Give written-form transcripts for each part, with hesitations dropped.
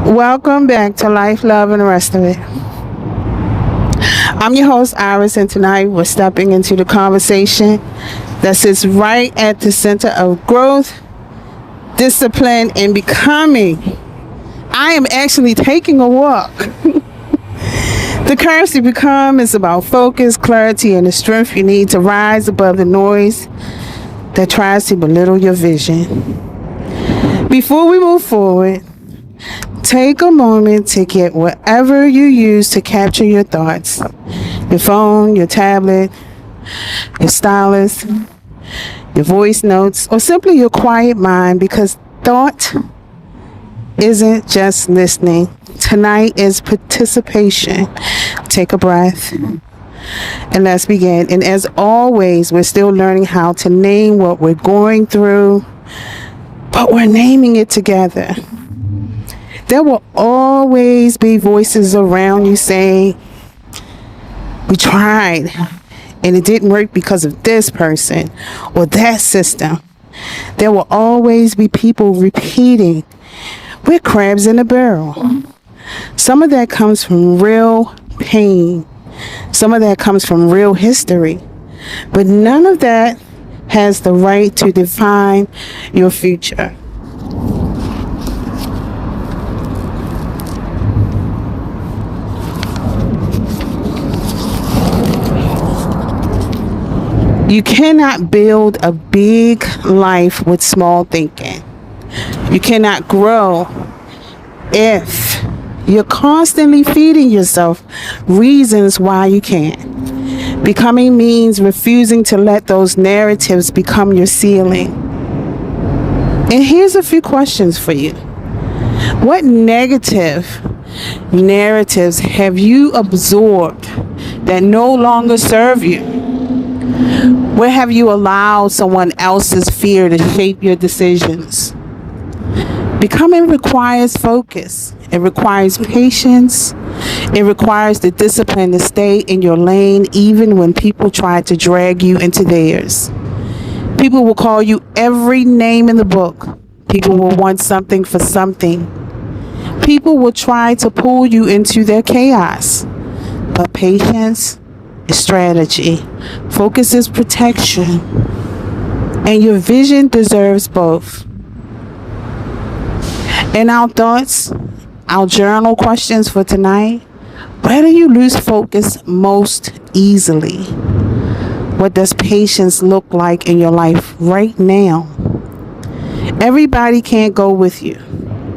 Welcome back to Life, Love, and the rest of it. I'm your host, Iris, and tonight we're stepping into the conversation that sits right at the center of growth, discipline, and becoming. I am actually taking a walk. The courage to become is about focus, clarity, and the strength you need to rise above the noise that tries to belittle your vision. Before we move forward, take a moment to get whatever you use to capture your thoughts. Your phone, your tablet, your stylus, your voice notes, or simply your quiet mind, because thought isn't just listening. Tonight is participation. Take a breath and let's begin. And as always, we're still learning how to name what we're going through, but we're naming it together. There will always be voices around you saying, we tried and it didn't work because of this person or that system. There will always be people repeating, we're crabs in a barrel. Some of that comes from real pain. Some of that comes from real history. But none of that has the right to define your future. You cannot build a big life with small thinking. You cannot grow if you're constantly feeding yourself reasons why you can't. Becoming means refusing to let those narratives become your ceiling. And here's a few questions for you. What negative narratives have you absorbed that no longer serve you? Where have you allowed someone else's fear to shape your decisions? Becoming requires focus. It requires patience. It requires the discipline to stay in your lane even when people try to drag you into theirs. People will call you every name in the book. People will want something for something. People will try to pull you into their chaos. But patience is strategy. Focus is protection. And your vision deserves both. In our thoughts, our journal questions for tonight, where do you lose focus most easily? What does patience look like in your life right now? Everybody can't go with you.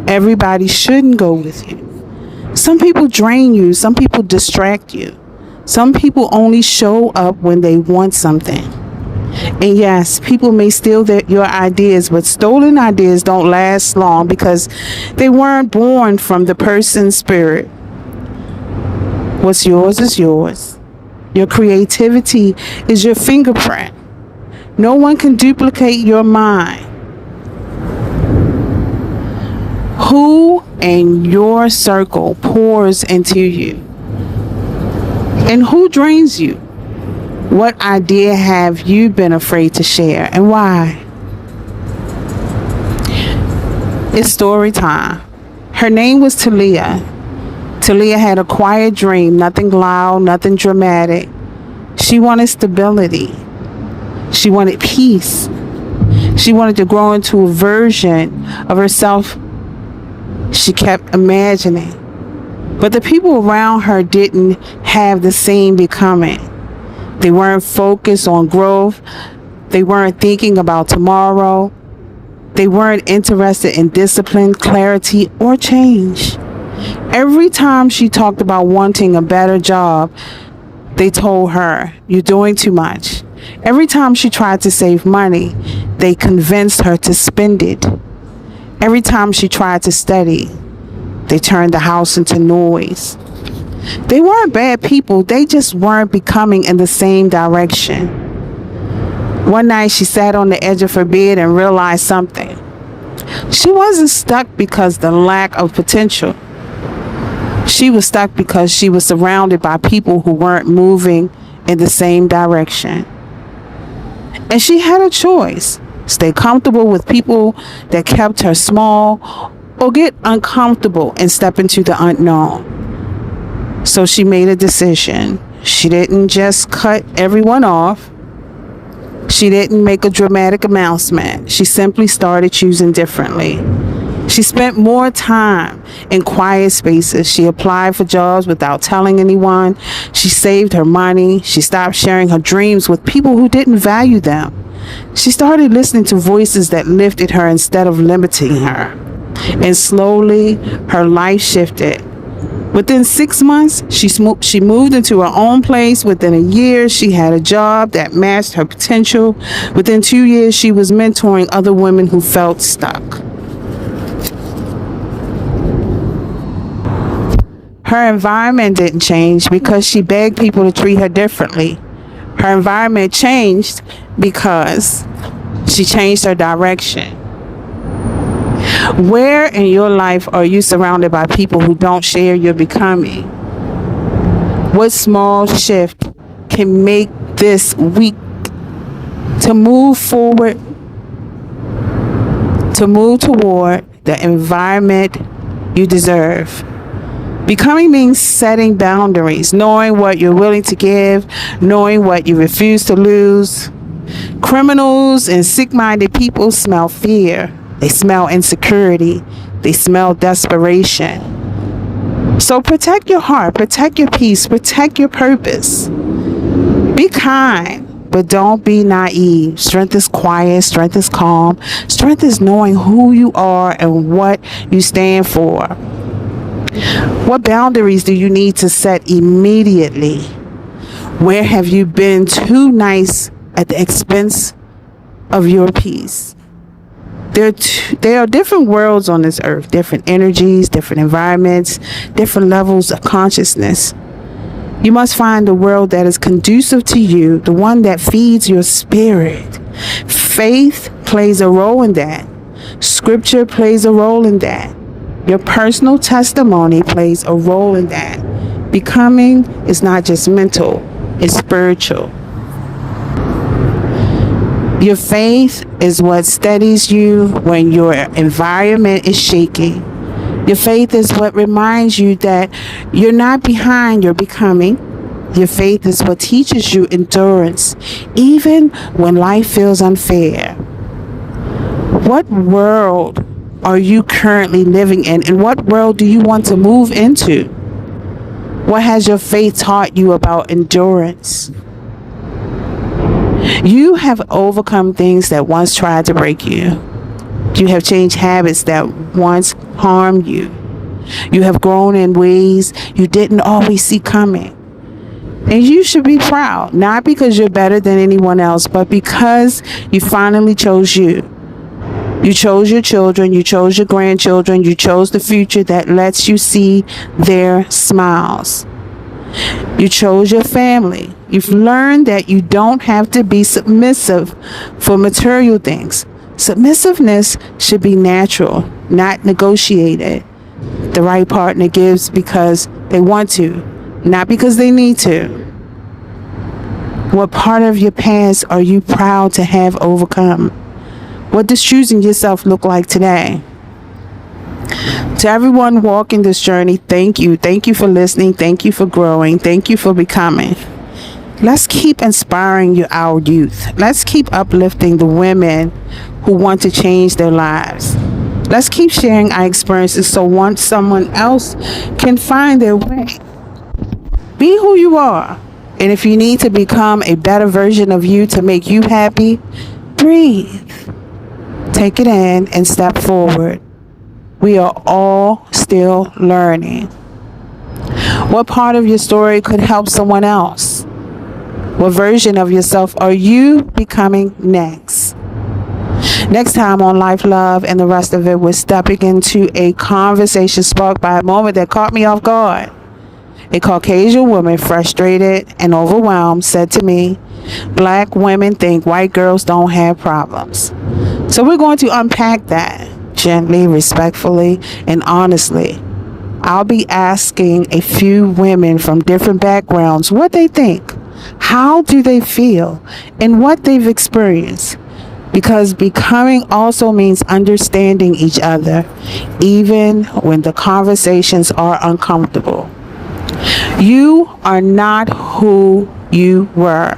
Everybody shouldn't go with you. Some people drain you. Some people distract you. Some people only show up when they want something. And yes, people may steal your ideas, but stolen ideas don't last long because they weren't born from the person's spirit. What's yours is yours. Your creativity is your fingerprint. No one can duplicate your mind. Who in your circle pours into you? And who drains you? What idea have you been afraid to share and why? It's story time. Her name was Talia. Talia had a quiet dream, nothing loud, nothing dramatic. She wanted stability. She wanted peace. She wanted to grow into a version of herself she kept imagining. But the people around her didn't have the same becoming. They weren't focused on growth. They weren't thinking about tomorrow. They weren't interested in discipline, clarity, or change. Every time she talked about wanting a better job, they told her, you're doing too much. Every time she tried to save money, they convinced her to spend it. Every time she tried to study, they turned the house into noise. They weren't bad people, they just weren't becoming in the same direction. One night she sat on the edge of her bed and realized something. She wasn't stuck because of the lack of potential. She was stuck because she was surrounded by people who weren't moving in the same direction. And she had a choice. Stay comfortable with people that kept her small or get uncomfortable and step into the unknown. So she made a decision. She didn't just cut everyone off. She didn't make a dramatic announcement. She simply started choosing differently. She spent more time in quiet spaces. She applied for jobs without telling anyone. She saved her money. She stopped sharing her dreams with people who didn't value them. She started listening to voices that lifted her instead of limiting her. And slowly, her life shifted. Within 6 months, she moved into her own place. Within a year, she had a job that matched her potential. Within 2 years, she was mentoring other women who felt stuck. Her environment didn't change because she begged people to treat her differently. Her environment changed because she changed her direction. Where in your life are you surrounded by people who don't share your becoming? What small shift can make this week to move forward, to move toward the environment you deserve? Becoming means setting boundaries, knowing what you're willing to give, knowing what you refuse to lose. Criminals and sick-minded people smell fear. They smell insecurity. They smell desperation. So protect your heart, protect your peace, protect your purpose. Be kind, but don't be naive. Strength is quiet, strength is calm. Strength is knowing who you are and what you stand for. What boundaries do you need to set immediately? Where have you been too nice at the expense of your peace? There are different worlds on this earth, different energies, different environments, different levels of consciousness. You must find the world that is conducive to you, the one that feeds your spirit. Faith plays a role in that. Scripture plays a role in that. Your personal testimony plays a role in that. Becoming is not just mental, it's spiritual. Your faith is what steadies you when your environment is shaking. Your faith is what reminds you that you're not behind, you're becoming. Your faith is what teaches you endurance, even when life feels unfair. What world are you currently living in, and what world do you want to move into? What has your faith taught you about endurance? You have overcome things that once tried to break you. You have changed habits that once harmed you. You have grown in ways you didn't always see coming. And you should be proud, not because you're better than anyone else, but because you finally chose you. You chose your children, you chose your grandchildren, you chose the future that lets you see their smiles. You chose your family. You've learned that you don't have to be submissive for material things. Submissiveness should be natural, not negotiated. The right partner gives because they want to, not because they need to. What part of your past are you proud to have overcome? What does choosing yourself look like today? To everyone walking this journey, thank you. Thank you for listening. Thank you for growing. Thank you for becoming. Let's keep inspiring our youth. Let's keep uplifting the women who want to change their lives. Let's keep sharing our experiences so once someone else can find their way. Be who you are. And if you need to become a better version of you to make you happy, breathe. Take it in and step forward. We are all still learning. What part of your story could help someone else? What version of yourself are you becoming next? Next time on Life, Love, and the rest of it, we're stepping into a conversation sparked by a moment that caught me off guard. A Caucasian woman, frustrated and overwhelmed, said to me, "Black women think white girls don't have problems." So we're going to unpack that gently, respectfully, and honestly. I'll be asking a few women from different backgrounds what they think, how do they feel, and what they've experienced. Because becoming also means understanding each other, even when the conversations are uncomfortable. You are not who you were,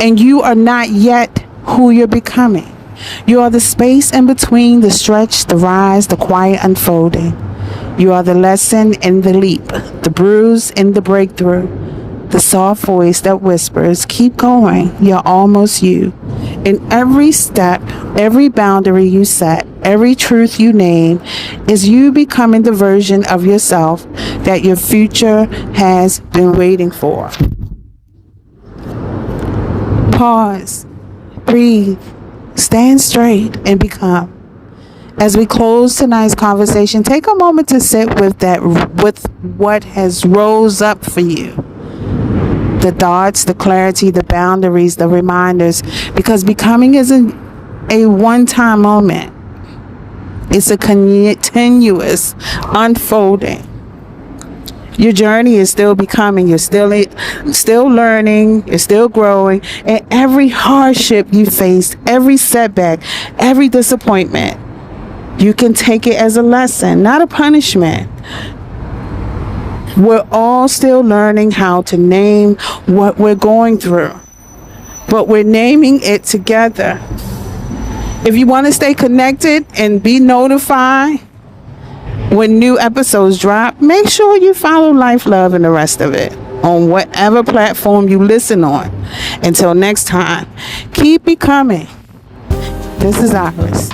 and you are not yet who you're becoming. You are the space in between, the stretch, the rise, the quiet unfolding. You are the lesson in the leap, the bruise in the breakthrough, the soft voice that whispers, keep going, you're almost you. In every step, every boundary you set, every truth you name is you becoming the version of yourself that your future has been waiting for. Pause, breathe, stand straight, and become. As we close tonight's conversation, take a moment to sit with what has rose up for you. The thoughts, the clarity, the boundaries, the reminders, because becoming isn't a one-time moment. It's a continuous unfolding. Your journey is still becoming. You're still learning. You're still growing. And every hardship you faced, every setback, every disappointment, you can take it as a lesson, not a punishment. We're all still learning how to name what we're going through, but we're naming it together. If you want to stay connected and be notified when new episodes drop, make sure you follow Life, Love, and the rest of it on whatever platform you listen on. Until next time, keep becoming. This is Iris.